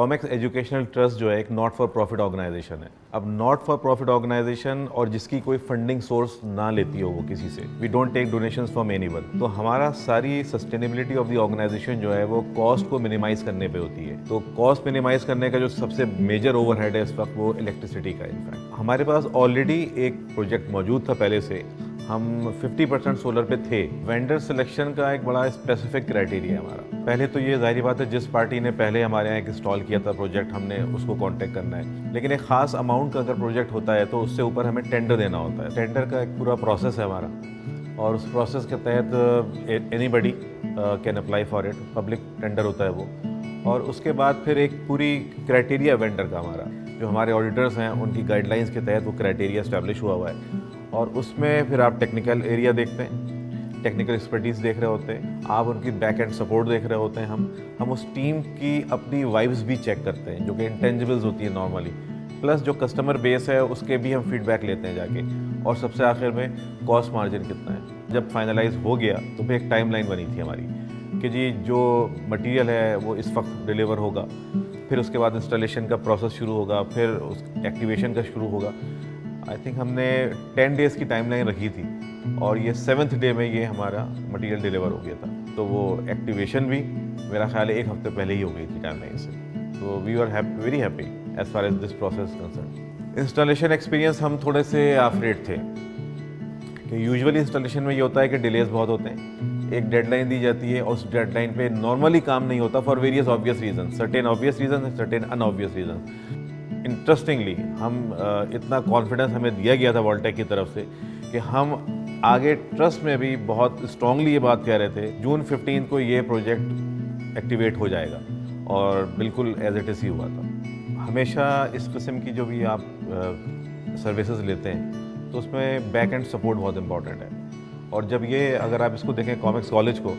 COMEX educational trust जो है एक नॉट फॉर प्रॉफिट ऑर्गेनाइजेशन है। अब नॉट फॉर प्रॉफिट ऑर्गेनाइजेशन और जिसकी कोई फंडिंग सोर्स ना लेती हो वो किसी से, we don't take donations from anyone. तो हमारा सारी सस्टेनेबिलिटी ऑफ द ऑर्गेनाइजेशन जो है वो कॉस्ट को मिनिमाइज करने पे होती है। तो कॉस्ट मिनिमाइज करने का जो सबसे मेजर ओवरहेड है इस वक्त वो इलेक्ट्रिसिटी का। इनफैक्ट हमारे पास ऑलरेडी एक प्रोजेक्ट मौजूद था पहले से, हम 50% सोलर पे थे। वेंडर सिलेक्शन का एक बड़ा स्पेसिफिक क्राइटेरिया है हमारा। पहले तो ये जाहिर बात है जिस पार्टी ने पहले हमारे यहाँ एक इंस्टॉल किया था प्रोजेक्ट, हमने उसको कांटेक्ट करना है। लेकिन एक खास अमाउंट का अगर प्रोजेक्ट होता है तो उससे ऊपर हमें टेंडर देना होता है। टेंडर का एक पूरा प्रोसेस है हमारा, और उस प्रोसेस के तहत anybody can apply for it. Public tender होता है वो, और उसके बाद फिर एक पूरी क्राइटेरिया वेंडर का हमारा, जो हमारे ऑडिटर्स हैं उनकी गाइडलाइंस के तहत वो क्राइटेरिया इस्टेब्लिश हुआ हुआ है। और उसमें फिर आप टेक्निकल एरिया देखते हैं, टेक्निकल एक्सपर्टीज़ देख रहे होते हैं, आप उनकी बैक एंड सपोर्ट देख रहे होते हैं। हम उस टीम की अपनी वाइब्स भी चेक करते हैं जो कि इंटेंजिबल्स होती है नॉर्मली, प्लस जो कस्टमर बेस है उसके भी हम फीडबैक लेते हैं जाके। और सबसे आखिर में कॉस्ट मार्जिन कितना है। जब फाइनलाइज हो गया तो फिर एक टाइमलाइन बनी थी हमारी कि जी जो मटेरियल है वो इस वक्त डिलीवर होगा, फिर उसके बाद इंस्टॉलेशन का प्रोसेस शुरू होगा, फिर उस एक्टिवेशन का शुरू होगा। आई थिंक हमने 10 डेज़ की टाइमलाइन रखी थी, और ये 7th डे में ये हमारा मटेरियल डिलीवर हो गया था। तो वो एक्टिवेशन भी मेरा ख्याल है 1 हफ्ते पहले ही हो गई थी टाइमलाइन से। तो we are very happy as far as this process concern. Installation experience हम थोड़े से अफ्रेड थे कि यूजुअली इंस्टॉलेशन में ये होता है कि डिलेज बहुत होते हैं। एक डेडलाइन दी जाती है और उस डेडलाइन पे नॉर्मली काम नहीं होता for various obvious reason, certain obvious reason, certain unobvious reason. Interestingly हम इतना कॉन्फिडेंस हमें दिया गया था वोल्टेक की तरफ से कि हम आगे ट्रस्ट में भी बहुत स्ट्रांगली ये बात कह रहे थे जून 15 को ये प्रोजेक्ट एक्टिवेट हो जाएगा, और बिल्कुल एज इट इज़ ही हुआ था। हमेशा इस किस्म की जो भी आप सर्विसेज लेते हैं तो उसमें बैक एंड सपोर्ट बहुत इंपॉर्टेंट है। और जब ये अगर आप इसको देखें कॉमेक्स कॉलेज को,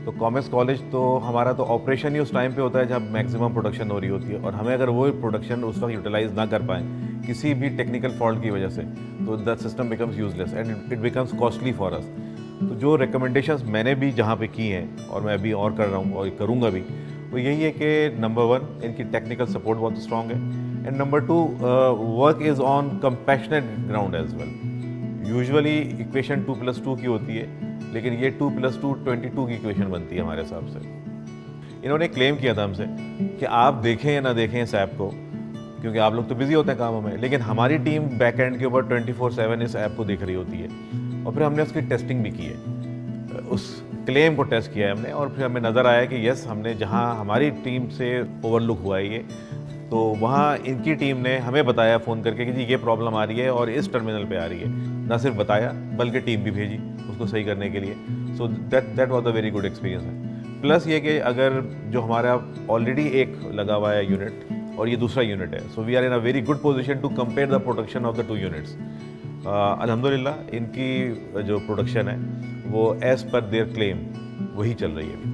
तो कॉमेक्स कॉलेज तो हमारा तो ऑपरेशन ही उस टाइम पे होता है जब मैक्सिमम प्रोडक्शन हो रही होती है, और हमें अगर वो प्रोडक्शन उस वक्त यूटिलाइज ना कर पाएँ किसी भी टेक्निकल फॉल्ट की वजह से, तो that system becomes useless and it becomes costly for us. तो जो रिकमेंडेशंस मैंने भी जहाँ पे की हैं और मैं अभी और कर रहा हूँ और करूँगा भी, वो यही है कि नंबर 1 इनकी टेक्निकल सपोर्ट बहुत स्ट्रॉन्ग है, and number 2 work is on compassionate ground as well. Usually equation 2+2 की होती है, लेकिन ये 2+2 22 की इक्वेशन बनती है हमारे हिसाब से। इन्होंने क्लेम किया था हमसे कि आप देखें या ना देखें इस ऐप को, क्योंकि आप लोग तो बिजी होते हैं कामों में, लेकिन हमारी टीम बैक एंड के ऊपर 24/7 इस ऐप को देख रही होती है। और फिर हमने उसकी टेस्टिंग भी की है, उस क्लेम को टेस्ट किया है हमने, और फिर हमें नज़र आया कि यस, हमने जहाँ हमारी टीम से ओवरलुक हुआ है ये, तो वहाँ इनकी टीम ने हमें बताया फ़ोन करके कि जी ये प्रॉब्लम आ रही है और इस टर्मिनल पे आ रही है। ना सिर्फ बताया बल्कि टीम भी भेजी उसको सही करने के लिए। So that was a very good experience है। प्लस ये कि अगर जो हमारा ऑलरेडी एक लगा हुआ है यूनिट और ये दूसरा यूनिट है, so we are in a very good position to compare the production of the 2 units. अल्हम्दुलिल्लाह इनकी जो प्रोडक्शन है वो एज़ पर देयर क्लेम वही चल रही है।